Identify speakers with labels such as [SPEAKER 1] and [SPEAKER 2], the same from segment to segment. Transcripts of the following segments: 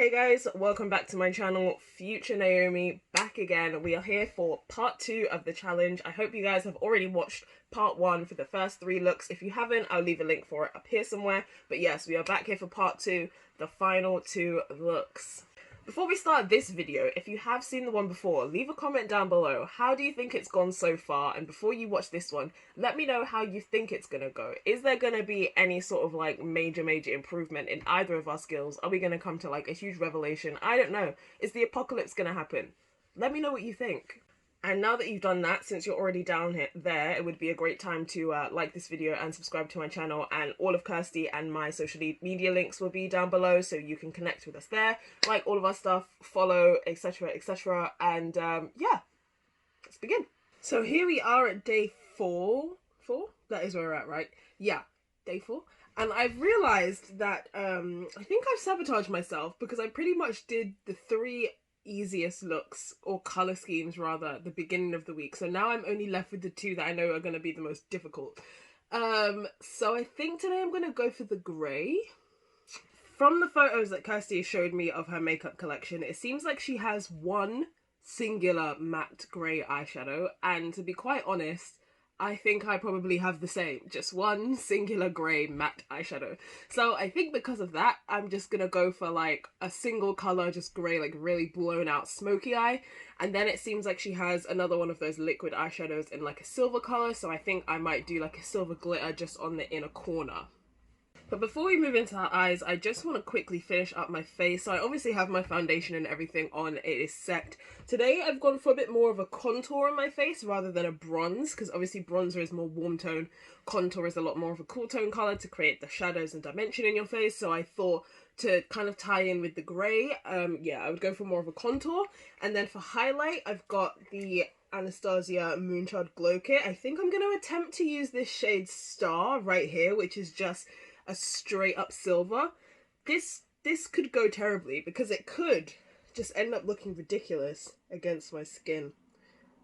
[SPEAKER 1] Hey guys, welcome back to my channel. Future Naomi back again. We are here for part 2 of the challenge. I hope you guys have already watched part 1 for the first 3 looks. If you haven't, I'll leave a link for it up here somewhere. But yes, we are back here for part 2, the final 2 looks. Before we start this video, if you have seen the one before, leave a comment down below. How do you think it's gone so far? And before you watch this one, let me know how you think it's gonna go. Is there gonna be any sort of like major improvement in either of our skills? Are we gonna come to like a huge revelation? I don't know. Is the apocalypse gonna happen? Let me know what you think. And now that you've done that, since you're already down here, it would be a great time to like this video and subscribe to my channel, and all of Kirsty and my social media links will be down below so you can connect with us there, like all of our stuff, follow, etc, etc, and yeah, let's begin. So here we are at day 4. That is where we're at, right? Yeah, day 4. And I've realized that I think I've sabotaged myself because I pretty much did the 3 easiest looks, or color schemes rather, at the beginning of the week. So now I'm only left with the 2 that I know are going to be the most difficult. So I think today I'm going to go for the grey. From the photos that Kirsty showed me of her makeup collection, it seems like she has one singular matte grey eyeshadow, and to be quite honest, I think I probably have the same, just one singular grey matte eyeshadow. So I think because of that, I'm just gonna go for like a single colour, just grey, like really blown out smoky eye. And then it seems like she has another one of those liquid eyeshadows in like a silver colour, so I think I might do like a silver glitter just on the inner corner. But before we move into her eyes, I just want to quickly finish up my face. So I obviously have my foundation and everything on. It is set. Today I've gone for a bit more of a contour on my face rather than a bronze, because obviously bronzer is more warm tone. Contour is a lot more of a cool tone colour to create the shadows and dimension in your face. So I thought to kind of tie in with the grey, yeah, I would go for more of a contour. And then for highlight, I've got the Anastasia Moonchild Glow Kit. I think I'm going to attempt to use this shade Star right here, which is just a straight up silver. This could go terribly because it could just end up looking ridiculous against my skin.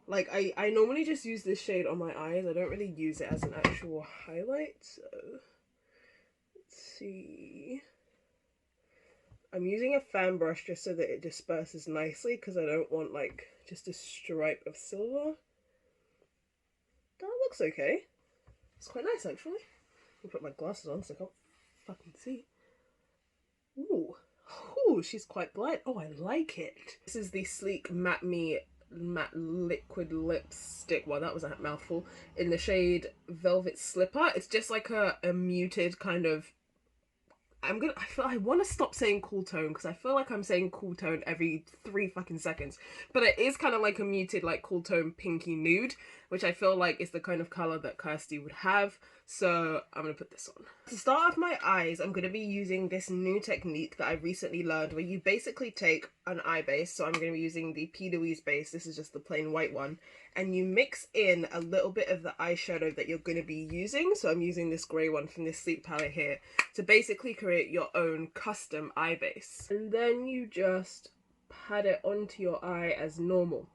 [SPEAKER 1] Like I normally just use this shade on my eyes. I don't really use it as an actual highlight. So let's see. I'm using a fan brush just so that it disperses nicely because I don't want like just a stripe of silver. That looks okay. It's quite nice actually. I'll put my glasses on so I can't fucking see. Ooh. Ooh, she's quite bright. Oh, I like it. This is the Sleek Matte Me Matte Liquid Lipstick. Well, that was a mouthful. In the shade Velvet Slipper. It's just like a muted kind of... I want to stop saying cool tone because I feel like I'm saying cool tone every 3 fucking seconds. But it is kind of like a muted, like cool tone pinky nude, which I feel like is the kind of colour that Kirsty would have. So I'm going to put this on. To start off my eyes, I'm going to be using this new technique that I recently learned where you basically take an eye base. So I'm going to be using the P. Louise base. This is just the plain white one. And you mix in a little bit of the eyeshadow that you're going to be using. So I'm using this grey one from this Sleek palette here to basically create your own custom eye base. And then you just pat it onto your eye as normal.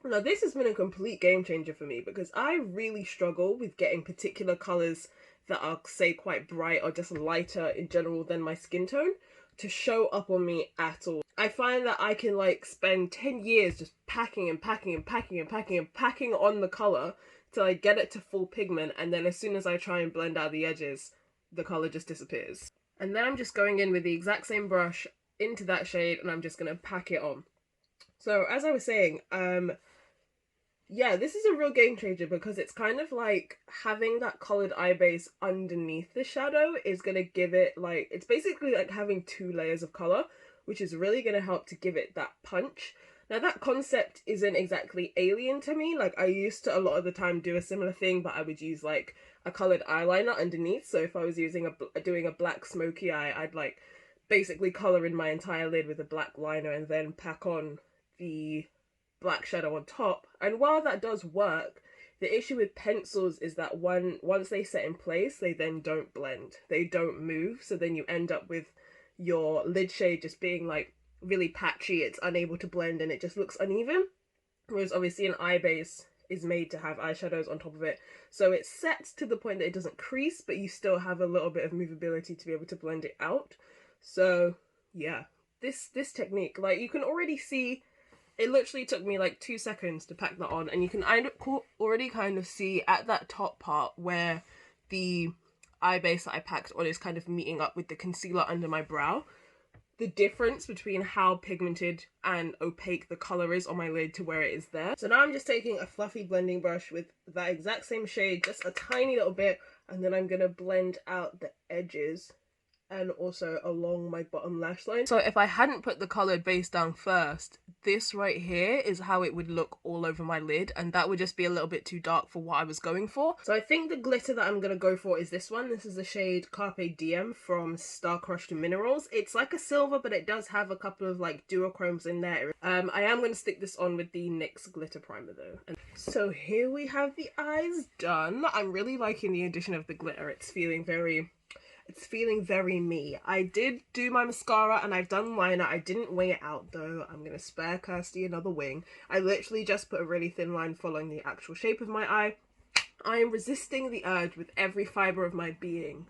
[SPEAKER 1] Now this has been a complete game changer for me because I really struggle with getting particular colours that are, say, quite bright or just lighter in general than my skin tone to show up on me at all. I find that I can like spend 10 years just packing and packing and packing and packing and packing on the colour till I get it to full pigment, and then as soon as I try and blend out the edges, the colour just disappears. And then I'm just going in with the exact same brush into that shade and I'm just going to pack it on. So as I was saying, yeah, this is a real game changer because it's kind of like having that coloured eye base underneath the shadow is going to give it like, it's basically like having 2 layers of colour, which is really going to help to give it that punch. Now that concept isn't exactly alien to me. Like I used to a lot of the time do a similar thing, but I would use like a coloured eyeliner underneath. So if I was using doing a black smoky eye, I'd like basically colour in my entire lid with a black liner and then pack on the black shadow on top. And while that does work, the issue with pencils is that once they set in place, they then don't blend, they don't move, so then you end up with your lid shade just being like really patchy, it's unable to blend and it just looks uneven. Whereas obviously an eye base is made to have eyeshadows on top of it, so it sets to the point that it doesn't crease, but you still have a little bit of movability to be able to blend it out. So yeah, this technique. Like, you can already see, it literally took me like 2 seconds to pack that on, and you can already kind of see at that top part where the eye base that I packed on is kind of meeting up with the concealer under my brow, the difference between how pigmented and opaque the colour is on my lid to where it is there. So now I'm just taking a fluffy blending brush with that exact same shade, just a tiny little bit, and then I'm going to blend out the edges and also along my bottom lash line. So if I hadn't put the coloured base down first, this right here is how it would look all over my lid, and that would just be a little bit too dark for what I was going for. So I think the glitter that I'm going to go for is this one. This is the shade Carpe Diem from Star Crushed Minerals. It's like a silver, but it does have a couple of like duochromes in there. I am going to stick this on with the NYX glitter primer though. And so here we have the eyes done. I'm really liking the addition of the glitter. It's feeling very me. I did do my mascara and I've done liner. I didn't wing it out though. I'm gonna spare Kirsty another wing. I literally just put a really thin line following the actual shape of my eye. I am resisting the urge with every fibre of my being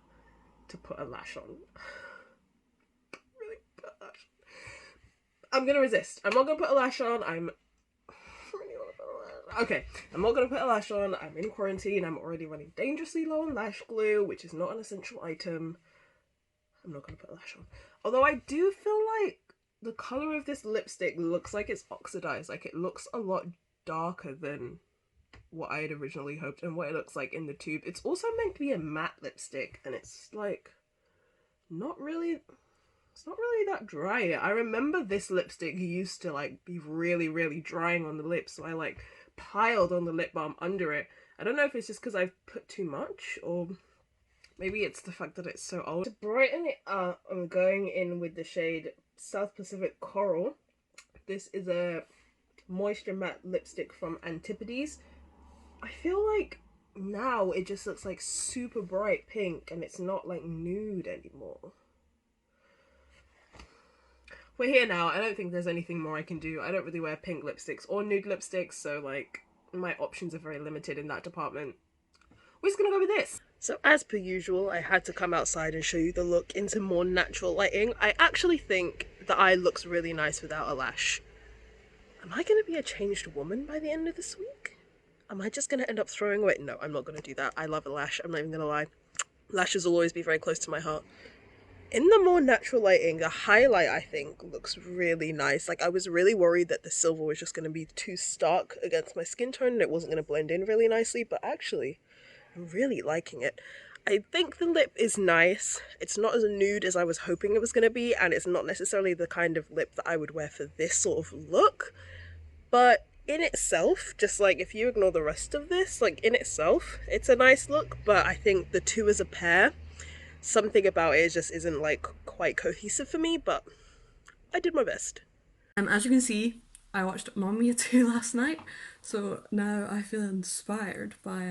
[SPEAKER 1] to put a lash on. Really put a lash on. I'm gonna resist. I'm not gonna put a lash on. Okay, I'm not going to put a lash on. I'm in quarantine. I'm already running dangerously low on lash glue, which is not an essential item. I'm not going to put a lash on. Although I do feel like the colour of this lipstick looks like it's oxidized. Like, it looks a lot darker than what I had originally hoped and what it looks like in the tube. It's also meant to be a matte lipstick, and it's like not really... It's not really that dry. I remember this lipstick used to like be really, really drying on the lips, so I like piled on the lip balm under it. I don't know if it's just because I've put too much, or maybe it's the fact that it's so old. To brighten it up, I'm going in with the shade South Pacific Coral. This is a moisture matte lipstick from Antipodes. I feel like now it just looks like super bright pink and it's not like nude anymore. We're here now. I don't think there's anything more I can do. I don't really wear pink lipsticks or nude lipsticks, so like my options are very limited in that department. We're just gonna go with this. So as per usual, I had to come outside and show you the look into more natural lighting. I actually think the eye looks really nice without a lash. Am I gonna be a changed woman by the end of this week? Am I just gonna end up throwing away? No, I'm not gonna do that. I love a lash. I'm not even gonna lie. Lashes will always be very close to my heart. In the more natural lighting, the highlight, I think, looks really nice. Like, I was really worried that the silver was just going to be too stark against my skin tone and it wasn't going to blend in really nicely, but actually, I'm really liking it. I think the lip is nice. It's not as nude as I was hoping it was going to be, and it's not necessarily the kind of lip that I would wear for this sort of look, but in itself, just like if you ignore the rest of this, like in itself, it's a nice look, but I think the two as a pair, something about it just isn't like quite cohesive for me, but I did my best.
[SPEAKER 2] As you can see, I watched Mamma Mia 2 last night, so now I feel inspired by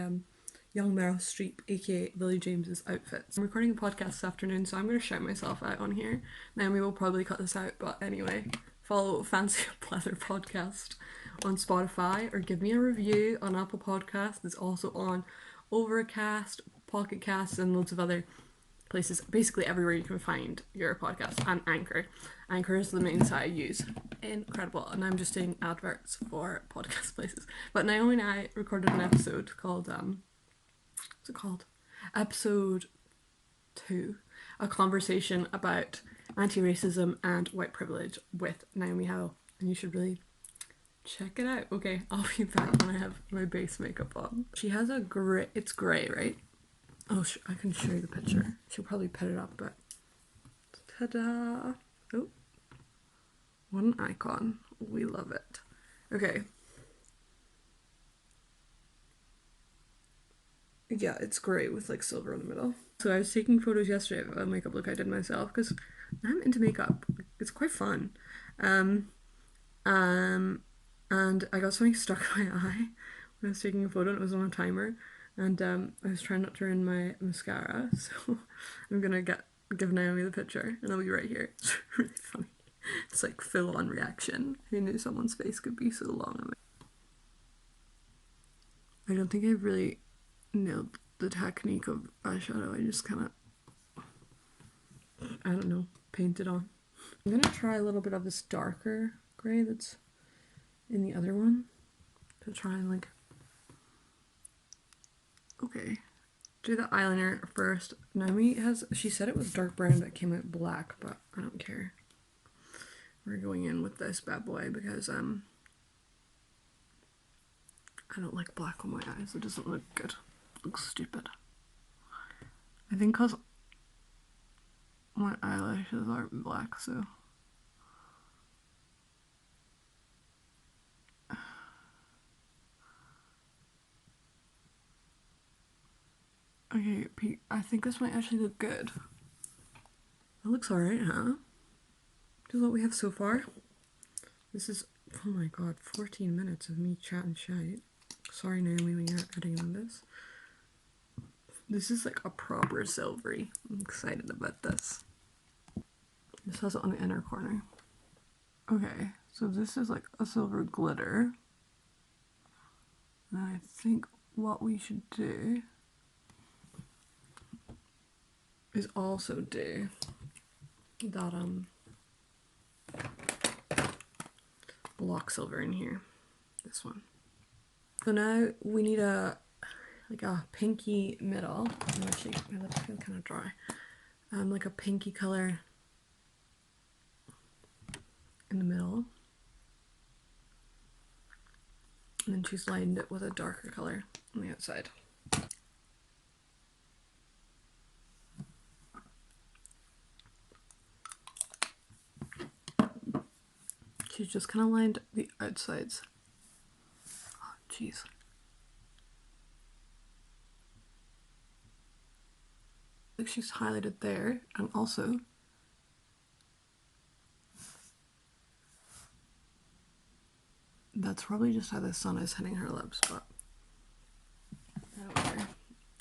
[SPEAKER 2] young Meryl Streep, aka Lily James's outfits. I'm recording a podcast this afternoon, so I'm going to shout myself out on here. Naomi will probably cut this out, but anyway, follow Fancy Blether podcast on Spotify or give me a review on Apple Podcasts. It's also on Overcast, Pocket Casts, and loads of other places, basically everywhere you can find your podcast, and Anchor. Anchor is the main site I use. Incredible. And I'm just doing adverts for podcast places. But Naomi and I recorded an episode called what's it called? Episode 2. A conversation about anti-racism and white privilege with Naomi Howe. And you should really check it out. Okay, I'll be back when I have my base makeup on. She has a grey, it's grey, right? Oh, I can show you the picture. She'll probably put it up, but ta-da! Oh, what an icon. We love it. Okay. Yeah, it's grey with like silver in the middle. So I was taking photos yesterday of a makeup look I did myself because I'm into makeup. It's quite fun. And I got something stuck in my eye when I was taking a photo and it was on a timer. And I was trying not to ruin my mascara, so I'm gonna give Naomi the picture, and it'll be right here. It's really funny. It's like full-on reaction. Who knew someone's face could be so long? I don't think I've really nailed the technique of eyeshadow. I just kind of, I don't know, paint it on. I'm gonna try a little bit of this darker grey that's in the other one to try and like, okay, do the eyeliner first. Naomi she said it was dark brown but it came out black, but I don't care. We're going in with this bad boy because I don't like black on my eyes. It doesn't look good. It looks stupid. I think because my eyelashes aren't black, so. Okay, Pete, I think this might actually look good. It looks alright, huh? This is what we have so far. This is, oh my god, 14 minutes of me chatting shite. Sorry, Naomi, when you're editing this. This is like a proper silvery. I'm excited about this. This has it on the inner corner. Okay, so this is like a silver glitter. And I think what we should do is also do that block silver in here. This one. So now we need a pinky middle. Actually, my lips feel kind of dry. Like a pinky color in the middle. And then she's lined it with a darker color on the outside. She's just kind of lined the outsides. Oh, jeez. Like she's highlighted there, and also that's probably just how the sun is hitting her lips, but I don't care.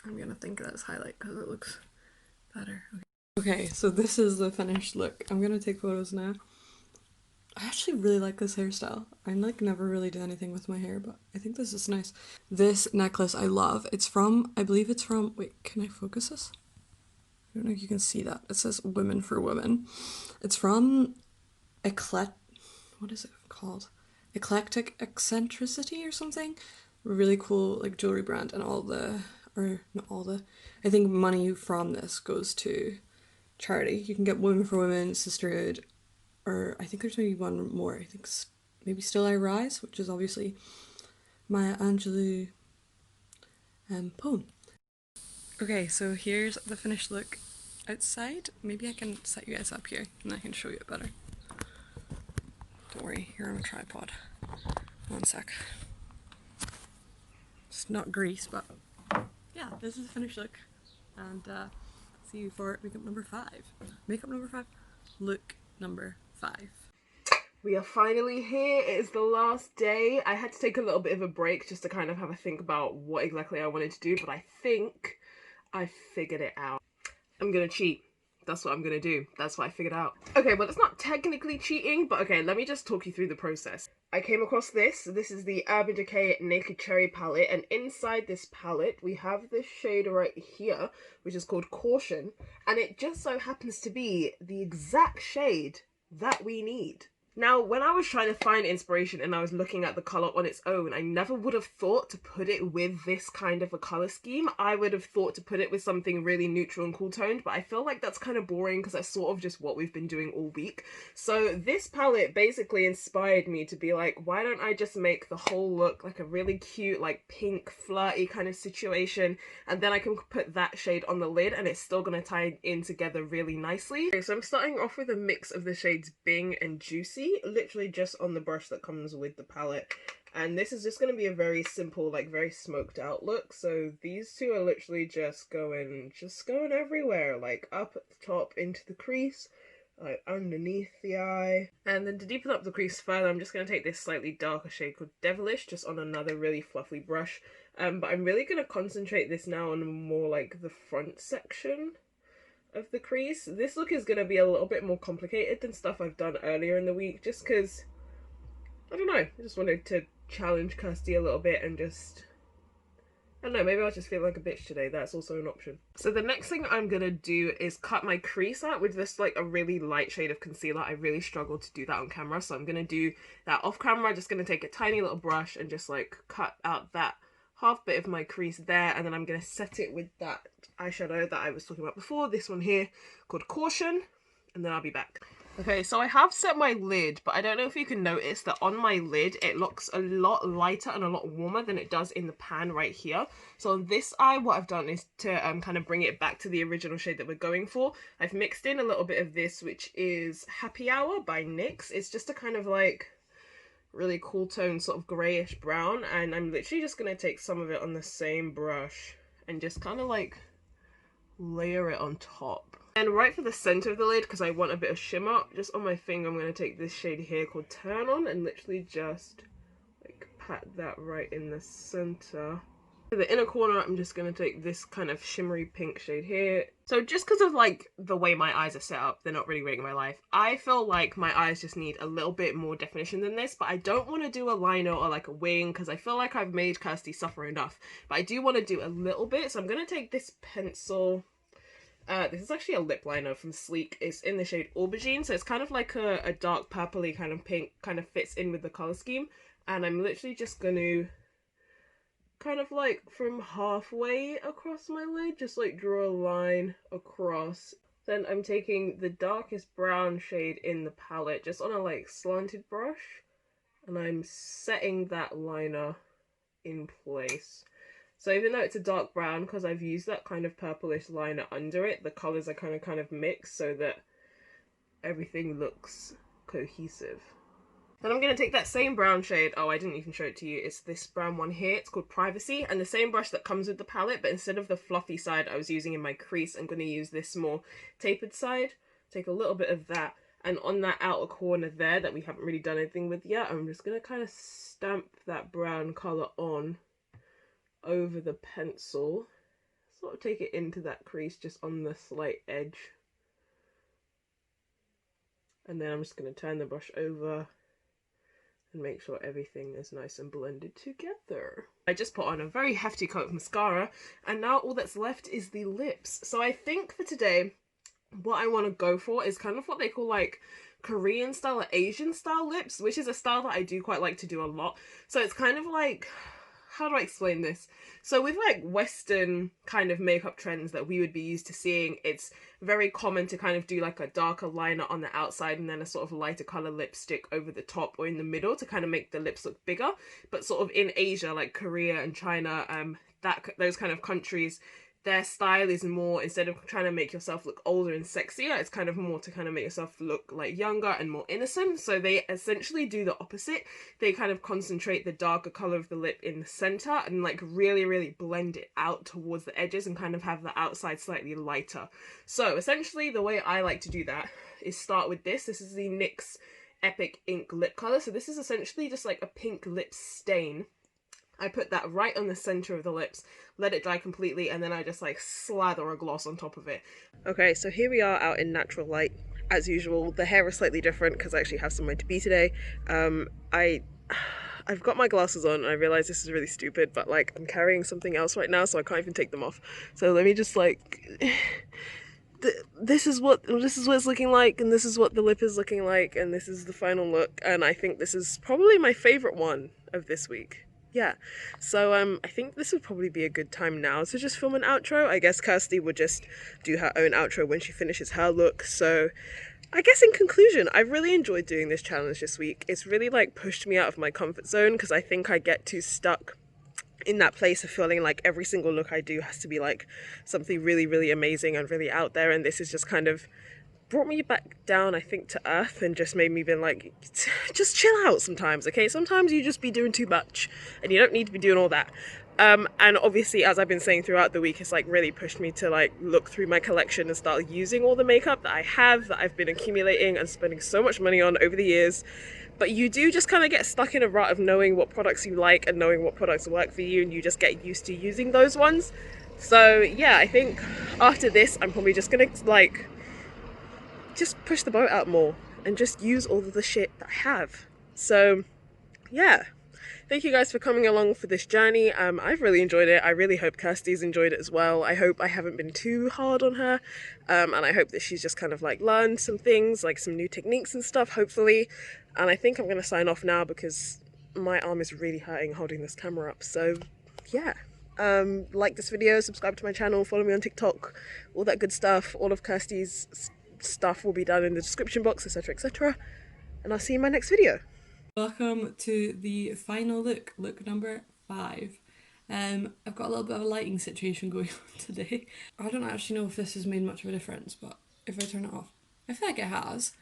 [SPEAKER 2] I'm gonna think that's highlight because it looks better. Okay, so this is the finished look. I'm gonna take photos now. I actually really like this hairstyle. I like never really do anything with my hair, but I think this is nice. This necklace I love. It's from, I believe it's from, wait, can I focus this? I don't know if you can see that. It says Women for Women. It's from what is it called? Eclectic Eccentricity or something. Really cool like jewelry brand, and I think money from this goes to charity. You can get Women for Women, Sisterhood, or I think there's maybe one more. I think maybe Still I Rise, which is obviously Maya Angelou poem. Okay, so here's the finished look outside. Maybe I can set you guys up here and I can show you it better. Don't worry, you're on a tripod. One sec. It's not grease, but yeah, this is the finished look. And see you for makeup number 5. Makeup number 5, look number 5.
[SPEAKER 1] We are finally here. It is the last day. I had to take a little bit of a break just to kind of have a think about what exactly I wanted to do, but I think I figured it out. I'm gonna cheat. That's what I'm gonna do. That's what I figured out. Okay, well, it's not technically cheating, but okay, let me just talk you through the process. I came across this. This is the Urban Decay Naked Cherry palette, and inside this palette, we have this shade right here, which is called Caution, and it just so happens to be the exact shade that we need. Now, when I was trying to find inspiration and I was looking at the colour on its own, I never would have thought to put it with this kind of a colour scheme. I would have thought to put it with something really neutral and cool toned, but I feel like that's kind of boring because that's sort of just what we've been doing all week. So this palette basically inspired me to be like, why don't I just make the whole look like a really cute, like pink, flirty kind of situation, and then I can put that shade on the lid and it's still going to tie in together really nicely. Okay, so I'm starting off with a mix of the shades Bing and Juicy, literally just on the brush that comes with the palette, and this is just going to be a very simple, like very smoked out look. So these two are literally just going everywhere, like up at the top into the crease, like underneath the eye, and then to deepen up the crease further, I'm just going to take this slightly darker shade called Devilish just on another really fluffy brush, but I'm really going to concentrate this now on more like the front section of the crease. This look is going to be a little bit more complicated than stuff I've done earlier in the week, just because, I don't know, I just wanted to challenge Kirsty a little bit and just I don't know, maybe I'll just feel like a bitch today. That's also an option. So the next thing I'm gonna do is cut my crease out with this like a really light shade of concealer. I really struggle to do that on camera, so I'm gonna do that off camera. Just gonna take a tiny little brush and just like cut out that half bit of my crease there, and then I'm gonna set it with that eyeshadow that I was talking about before, this one here called Caution, and then I'll be back. Okay, so I have set my lid, but I don't know if you can notice that on my lid it looks a lot lighter and a lot warmer than it does in the pan right here. So on this eye, what I've done is to kind of bring it back to the original shade that we're going for. I've mixed in a little bit of this, which is Happy Hour by NYX. It's just a kind of like really cool tone, sort of greyish brown, and I'm literally just going to take some of it on the same brush and just kind of like layer it on top. And right for the center of the lid, because I want a bit of shimmer, just on my finger I'm going to take this shade here called Turn On and literally just like pat that right in the center. For the inner corner, I'm just going to take this kind of shimmery pink shade here. So just because of like the way my eyes are set up, they're not really making my life. I feel like my eyes just need a little bit more definition than this, but I don't want to do a liner or like a wing because I feel like I've made Kirsty suffer enough. But I do want to do a little bit, so I'm going to take this pencil. This is actually a lip liner from Sleek. It's in the shade Aubergine, so it's kind of like a dark purpley kind of pink, kind of fits in with the colour scheme. And I'm literally just going to kind of like from halfway across my lid, just like draw a line across. Then I'm taking the darkest brown shade in the palette just on a like slanted brush, and I'm setting that liner in place. So even though it's a dark brown, because I've used that kind of purplish liner under it, the colours are kind of mixed so that everything looks cohesive. Then I'm going to take that same brown shade, oh I didn't even show it to you, it's this brown one here, it's called Privacy, and the same brush that comes with the palette, but instead of the fluffy side I was using in my crease, I'm going to use this more tapered side, take a little bit of that, and on that outer corner there that we haven't really done anything with yet, I'm just going to kind of stamp that brown colour on over the pencil, sort of take it into that crease just on the slight edge, and then I'm just going to turn the brush over and make sure everything is nice and blended together. I just put on a very hefty coat of mascara, and now all that's left is the lips. So I think for today, what I want to go for is kind of what they call like Korean style or Asian style lips, which is a style that I do quite like to do a lot. So it's kind of like, how do I explain this? So with like Western kind of makeup trends that we would be used to seeing, it's very common to kind of do like a darker liner on the outside and then a sort of lighter colour lipstick over the top or in the middle to kind of make the lips look bigger. But sort of in Asia, like Korea and China, those kind of countries, their style is more, instead of trying to make yourself look older and sexier, it's kind of more to kind of make yourself look like younger and more innocent. So they essentially do the opposite. They kind of concentrate the darker colour of the lip in the centre and like really blend it out towards the edges and kind of have the outside slightly lighter. So essentially the way I like to do that is start with this. This is the NYX Epic Ink Lip Colour. So this is essentially just like a pink lip stain. I put that right on the centre of the lips, let it dry completely, and then I just like slather a gloss on top of it. Okay, so here we are out in natural light. As usual, the hair is slightly different because I actually have somewhere to be today. I've got my glasses on and I realise this is really stupid, but like I'm carrying something else right now, so I can't even take them off. So let me just like... This is what it's looking like, and this is what the lip is looking like, and this is the final look, and I think this is probably my favourite one of this week. Yeah, so I think this would probably be a good time now to just film an outro. I guess Kirsty would just do her own outro when she finishes her look. So I guess in conclusion, I've really enjoyed doing this challenge this week. It's really like pushed me out of my comfort zone because I think I get too stuck in that place of feeling like every single look I do has to be like something really amazing and really out there, and this has just kind of brought me back down, I think, to earth and just made me be like, just chill out sometimes, okay? Sometimes you just be doing too much and you don't need to be doing all that. And obviously, as I've been saying throughout the week, it's like really pushed me to like look through my collection and start using all the makeup that I have, that I've been accumulating and spending so much money on over the years. But you do just kind of get stuck in a rut of knowing what products you like and knowing what products work for you, and you just get used to using those ones. So yeah, I think after this, I'm probably just gonna like just push the boat out more and just use all of the shit that I have. So yeah, Thank you guys for coming along for this journey. I've really enjoyed it. I really hope Kirsty's enjoyed it as well. I hope I haven't been too hard on her. And I hope that she's just kind of like learned some things, like some new techniques and stuff, hopefully. And I think I'm going to sign off now because my arm is really hurting holding this camera up. So yeah. Like this video, subscribe to my channel, follow me on TikTok, all that good stuff. All of Kirsty's stuff will be down in the description box, etc, etc. And I'll see you in my next video.
[SPEAKER 2] Welcome to the final look number 5. I've got a little bit of a lighting situation going on today. I don't actually know if this has made much of a difference, but if I turn it off, I feel like it has.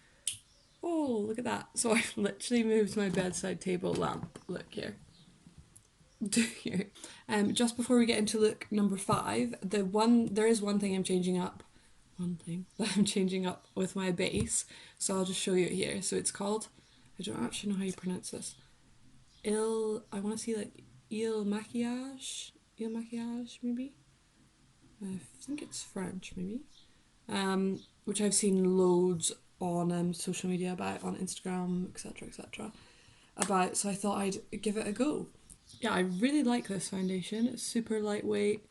[SPEAKER 2] Oh, look at that. So I've literally moved my bedside table lamp. Look here. Here. Just before we get into look number 5, there is one thing I'm changing up. One thing that I'm changing up with my base. So I'll just show you it here. So it's called, I don't actually know how you pronounce this. I want to see like Il Maquillage maybe. I think it's French maybe. Which I've seen loads on social media about, on Instagram, etc, about. So I thought I'd give it a go. Yeah, I really like this foundation. It's super lightweight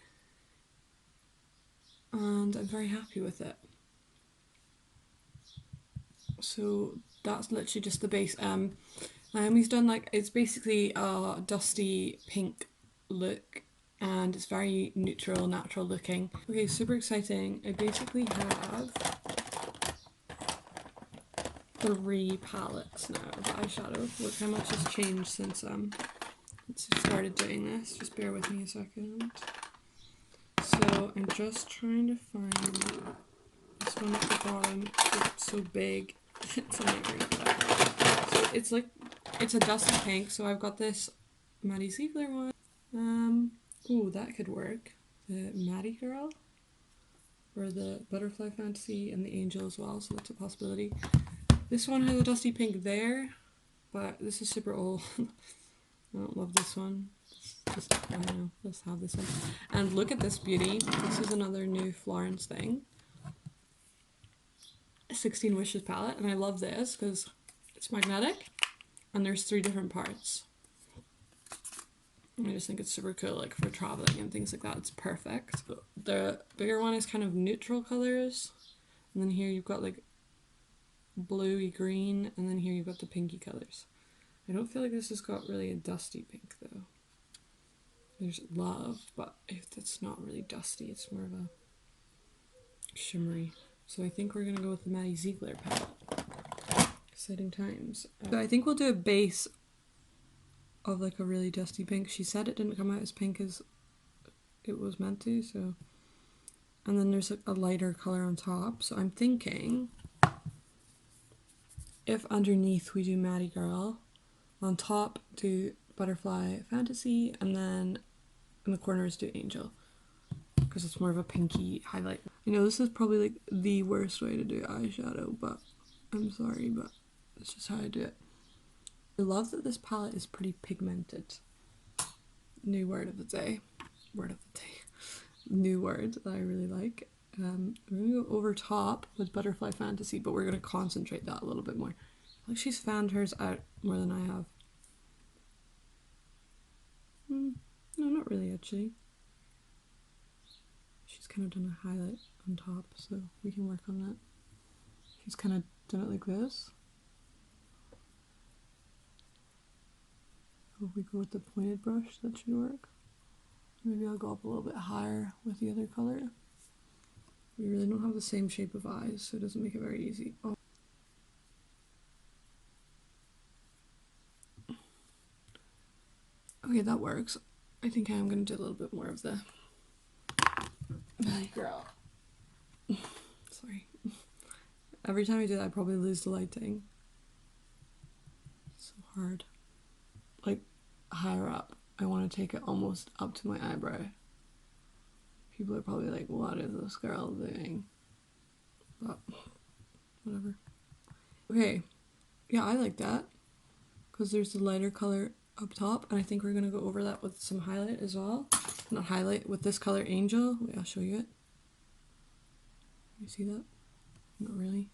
[SPEAKER 2] and I'm very happy with it. So that's literally just the base. Naomi's done like, it's basically a dusty pink look and it's very neutral, natural looking. Okay, super exciting. I basically have 3 palettes now of eyeshadow. Look how much has changed since I started doing this. Just bear with me a second. So I'm just trying to find this one at the bottom. It's so big. It's a nightmare. So it's like, it's a dusty pink. So I've got this Maddie Ziegler one. Ooh, that could work. The Maddie Girl, or the Butterfly Fantasy, and the Angel as well. So that's a possibility. This one has a dusty pink there, but this is super old. I don't love this one. Just, I don't know, let's have this one. And look at this beauty. This is another new Florence thing. 16 Wishes palette, and I love this because it's magnetic and there's 3 different parts. And I just think it's super cool, like for traveling and things like that. It's perfect. The bigger one is kind of neutral colors, and then here you've got like bluey green, and then here you've got the pinky colors. I don't feel like this has got really a dusty pink though. There's love, but it's not really dusty, it's more of a shimmery. So I think we're gonna go with the Maddie Ziegler palette. Exciting times. So I think we'll do a base of like a really dusty pink. She said it didn't come out as pink as it was meant to, so. And then there's like a lighter color on top. So I'm thinking if underneath we do Maddie Girl, on top do Butterfly Fantasy, and then in the corners do Angel, because it's more of a pinky highlight. I know this is probably like the worst way to do eyeshadow, but I'm sorry, but it's just how I do it. I love that this palette is pretty pigmented. New word of the day. Word of the day. New word that I really like. We're gonna go over top with Butterfly Fantasy, but we're gonna concentrate that a little bit more. Like she's fanned hers out more than I have. No, not really actually. She's kind of done a highlight on top, so we can work on that. She's kind of done it like this. So if we go with the pointed brush, that should work. Maybe I'll go up a little bit higher with the other color. We really don't have the same shape of eyes, so it doesn't make it very easy. Oh. Okay, that works. I think I am going to do a little bit more of the Maddie Girl. Sorry. Every time I do that, I probably lose the lighting. It's so hard. Like, higher up. I want to take it almost up to my eyebrow. People are probably like, what is this girl doing? But, whatever. Okay. Yeah, I like that. Because there's the lighter color up top, and I think we're going to go over that with some highlight as well. Not highlight, with this color Angel. Wait, I'll show you it. You see that? Not really.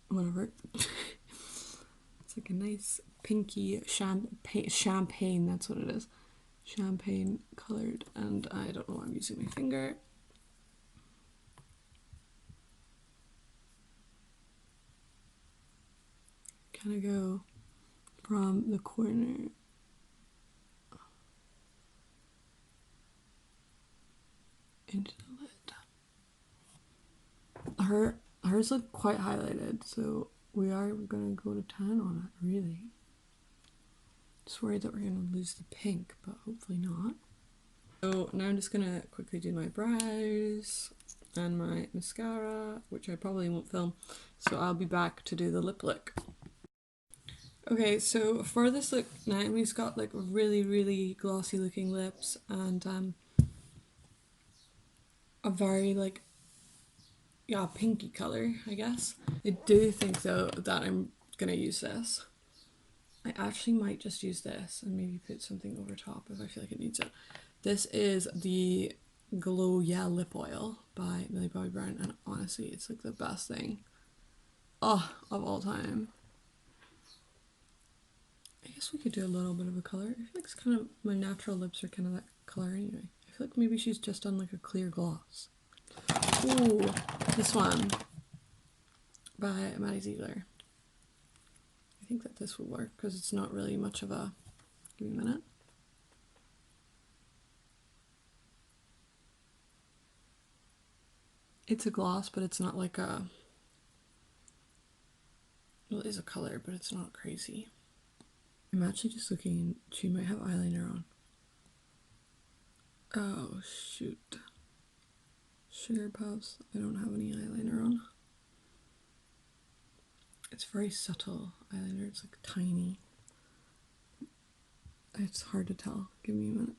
[SPEAKER 2] Whatever. It's like a nice pinky champagne, that's what it is. Champagne coloured, and I don't know why I'm using my finger. Kind of go from the corner into the lid. Hers look quite highlighted, so we are gonna go to town on it, really. Just worried that we're gonna lose the pink, but hopefully not. So now I'm just gonna quickly do my brows and my mascara, which I probably won't film, so I'll be back to do the lip look. Okay, so for this look, Naomi's got like really, really glossy looking lips and a very like, yeah, pinky colour, I guess. I do think though that I'm gonna use this. I actually might just use this and maybe put something over top if I feel like it needs it. This is the Glow Yeah Lip Oil by Millie Bobby Brown, and honestly, it's like the best thing of all time. I guess we could do a little bit of a colour. I feel like it's kind of, my natural lips are kind of that colour anyway. I feel like maybe she's just done like a clear gloss. Ooh, this one by Maddie Ziegler. I think that this will work because it's not really much of a, give me a minute. It's a gloss, but it's not like a, well, it is a colour, but it's not crazy. I'm actually just looking, she might have eyeliner on. Oh shoot. Sugar Puffs, I don't have any eyeliner on. It's very subtle eyeliner, it's like tiny. It's hard to tell, give me a minute.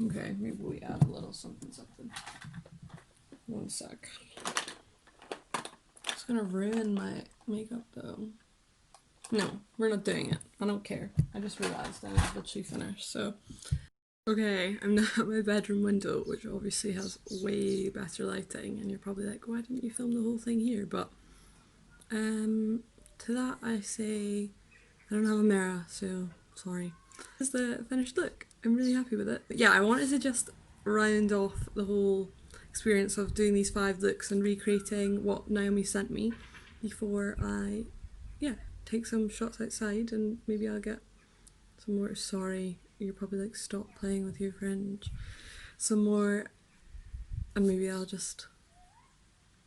[SPEAKER 2] Okay, maybe we add a little something. One sec. It's gonna ruin my makeup though. No, we're not doing it. I don't care. I just realised I was literally finished, so. Okay, I'm now at my bedroom window, which obviously has way better lighting, and you're probably like, why didn't you film the whole thing here? But, to that I say, I don't have a mirror, so sorry. This is the finished look. I'm really happy with it. But yeah, I wanted to just round off the whole experience of doing these 5 looks and recreating what Naomi sent me before I, yeah, take some shots outside, and maybe I'll get some more, sorry, you're probably like, stop playing with your French, some more, and maybe I'll just,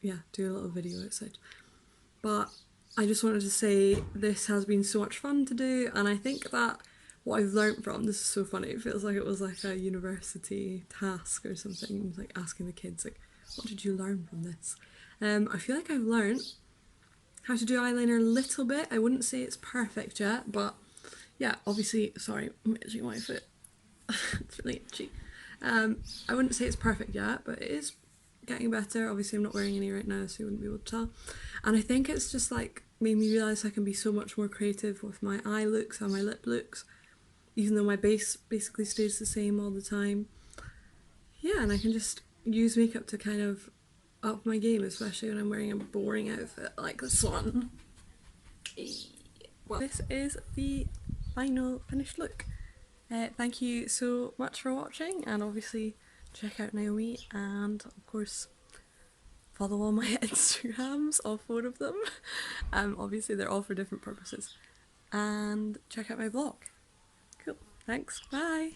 [SPEAKER 2] yeah, do a little video outside. But I just wanted to say this has been so much fun to do, and I think that what I've learnt from this is so funny, it feels like it was like a university task or something, like asking the kids like, what did you learn from this? I feel like I've learnt how to do eyeliner a little bit. I wouldn't say it's perfect yet, but yeah, obviously, sorry, I'm itching my foot. It's really itchy. I wouldn't say it's perfect yet, but it is getting better. Obviously, I'm not wearing any right now, so you wouldn't be able to tell. And I think it's just like made me realise I can be so much more creative with my eye looks and my lip looks, even though my base basically stays the same all the time. Yeah, and I can just use makeup to kind of up my game, especially when I'm wearing a boring outfit like this one. Well, this is the final finished look. Thank you so much for watching, and obviously check out Naomi, and of course follow all my Instagrams, all 4 of them. Obviously they're all for different purposes, and check out my vlog. Cool, thanks, bye!